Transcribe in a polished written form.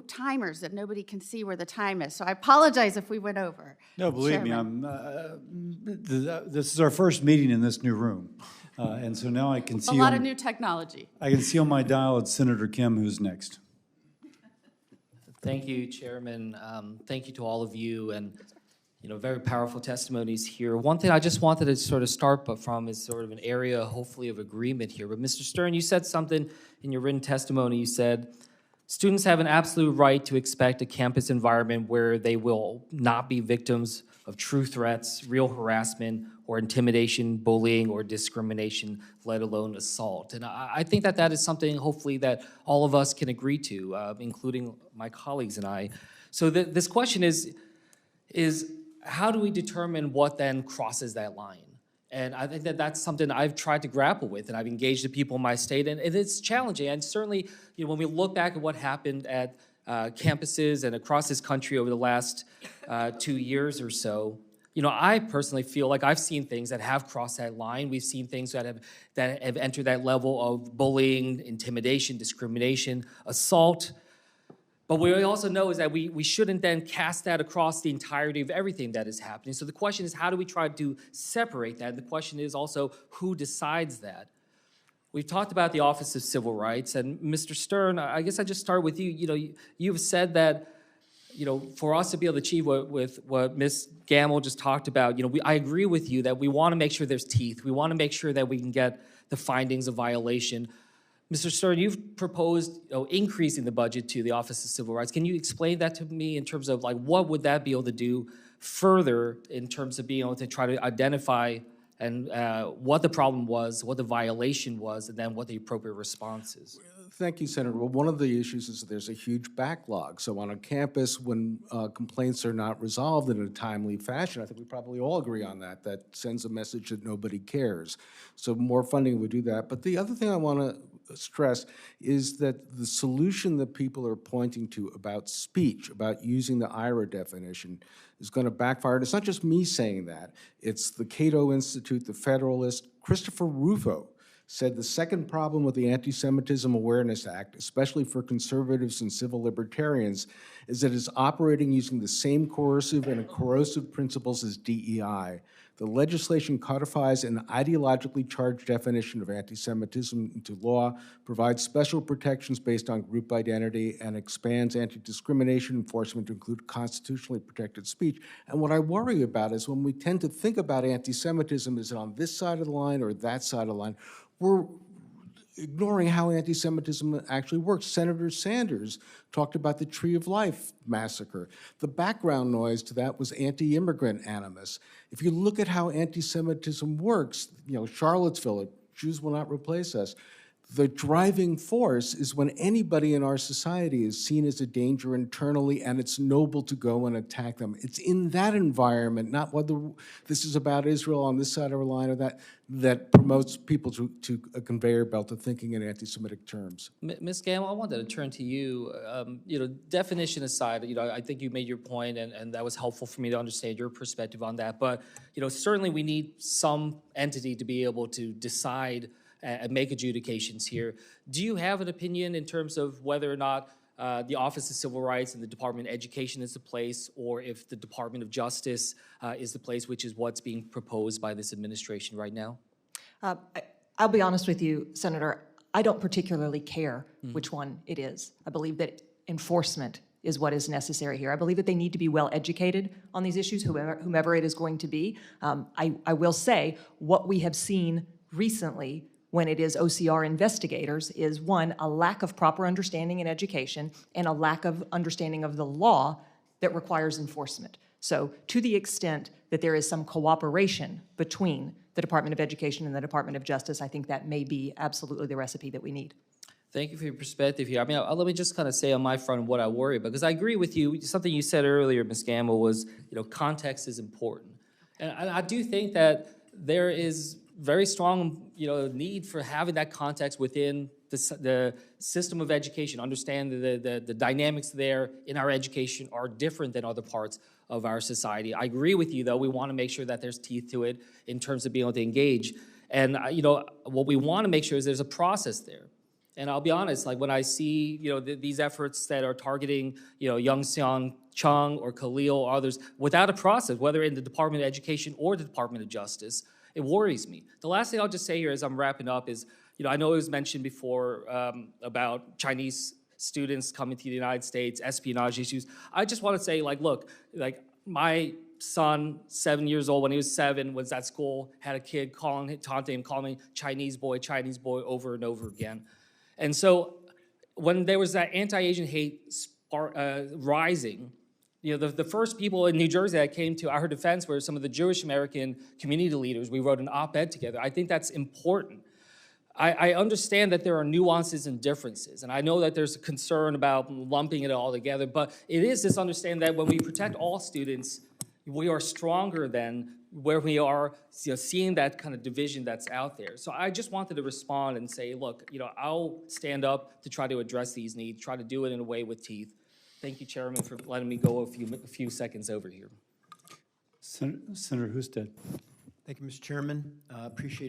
no timers, that nobody can see where the time is. So I apologize if we went over. No, believe Chairman. me, this is our first meeting in this new room. And so now I can see A lot of new technology. I can see on my dial it's Senator Kim who's next. Thank you, Chairman. Thank you to all of you, and very powerful testimonies here. One thing I just wanted to sort of start from is sort of an area, hopefully, of agreement here. But Mr. Stern, you said something in your written testimony. You said, students have an absolute right to expect a campus environment where they will not be victims of true threats, real harassment, or intimidation, bullying, or discrimination, let alone assault. And I think that that is something, hopefully, that all of us can agree to, including my colleagues and I. So this question is how do we determine what then crosses that line? And I think that that's something I've tried to grapple with, and I've engaged the people in my state, and it's challenging. And certainly, when we look back at what happened at campuses and across this country over the last 2 years or so, I personally feel like I've seen things that have crossed that line. We've seen things that have entered that level of bullying, intimidation, discrimination, assault. But what we also know is that we shouldn't then cast that across the entirety of everything that is happening. So the question is, how do we try to separate that? The question is also, who decides that? We've talked about the Office of Civil Rights, and Mr. Stern, I guess I just start with you. You've said that, for us to be able to achieve what Ms. Gamble just talked about, I agree with you that we want to make sure there's teeth. We want to make sure that we can get the findings of violation. Mr. Stern, you've proposed increasing the budget to the Office of Civil Rights. Can you explain that to me in terms of what would that be able to do further in terms of being able to try to identify and what the problem was, what the violation was, and then what the appropriate response is? Thank you, Senator. Well, one of the issues is that there's a huge backlog. So on a campus, when complaints are not resolved in a timely fashion, I think we probably all agree on that. That sends a message that nobody cares. So more funding would do that. But the other thing I want to stress is that the solution that people are pointing to about speech, about using the IRA definition, is going to backfire. And it's not just me saying that. It's the Cato Institute, the Federalist. Christopher Rufo said the second problem with the Anti-Semitism Awareness Act, especially for conservatives and civil libertarians, is that it's operating using the same coercive and corrosive principles as DEI. The legislation codifies an ideologically charged definition of anti-Semitism into law, provides special protections based on group identity, and expands anti-discrimination enforcement to include constitutionally protected speech. And what I worry about is when we tend to think about anti-Semitism, is it on this side of the line or that side of the line? We're ignoring how anti-Semitism actually works. Senator Sanders talked about the Tree of Life massacre. The background noise to that was anti-immigrant animus. If you look at how anti-Semitism works, Charlottesville, Jews will not replace us. The driving force is when anybody in our society is seen as a danger internally, and it's noble to go and attack them. It's in that environment, not whether this is about Israel on this side of the line or that promotes people to a conveyor belt of thinking in anti-Semitic terms. Ms. Gamble, I wanted to turn to you. Definition aside, I think you made your point, and that was helpful for me to understand your perspective on that. But certainly we need some entity to be able to decide and make adjudications here. Do you have an opinion in terms of whether or not the Office of Civil Rights and the Department of Education is the place, or if the Department of Justice is the place, which is what's being proposed by this administration right now? I'll be honest with you, Senator. I don't particularly care which one it is. I believe that enforcement is what is necessary here. I believe that they need to be well educated on these issues, whomever it is going to be. I will say what we have seen recently when it is OCR investigators is, one, a lack of proper understanding in education and a lack of understanding of the law that requires enforcement. So to the extent that there is some cooperation between the Department of Education and the Department of Justice, I think that may be absolutely the recipe that we need. Thank you for your perspective here. I mean, let me just kind of say on my front what I worry about, because I agree with you. Something you said earlier, Ms. Gamble, was context is important. And I do think that there is very strong need for having that context within the system of education. Understand the dynamics there in our education are different than other parts of our society. I agree with you, though. We want to make sure that there's teeth to it in terms of being able to engage. And what we want to make sure is there's a process there. And I'll be honest, like when I see, these efforts that are targeting, Young Seong Chung or Khalil or others without a process, whether in the Department of Education or the Department of Justice, it worries me. The last thing I'll just say here as I'm wrapping up is, I know it was mentioned before about Chinese students coming to the United States, espionage issues. I just want to say, look, my son, 7 years old, when he was 7, was at school, had a kid taunting him, calling me Chinese boy over and over again. And so when there was that anti-Asian hate rising, the first people in New Jersey that came to our defense were some of the Jewish American community leaders. We wrote an op-ed together. I think that's important. I understand that there are nuances and differences, and I know that there's a concern about lumping it all together, but it is this understanding that when we protect all students, we are stronger than where we are seeing that kind of division that's out there. So I just wanted to respond and say, look, I'll stand up to try to address these needs, try to do it in a way with teeth. Thank you, Chairman, for letting me go a few seconds over here. Senator Husted. Thank you, Mr. Chairman. Appreciate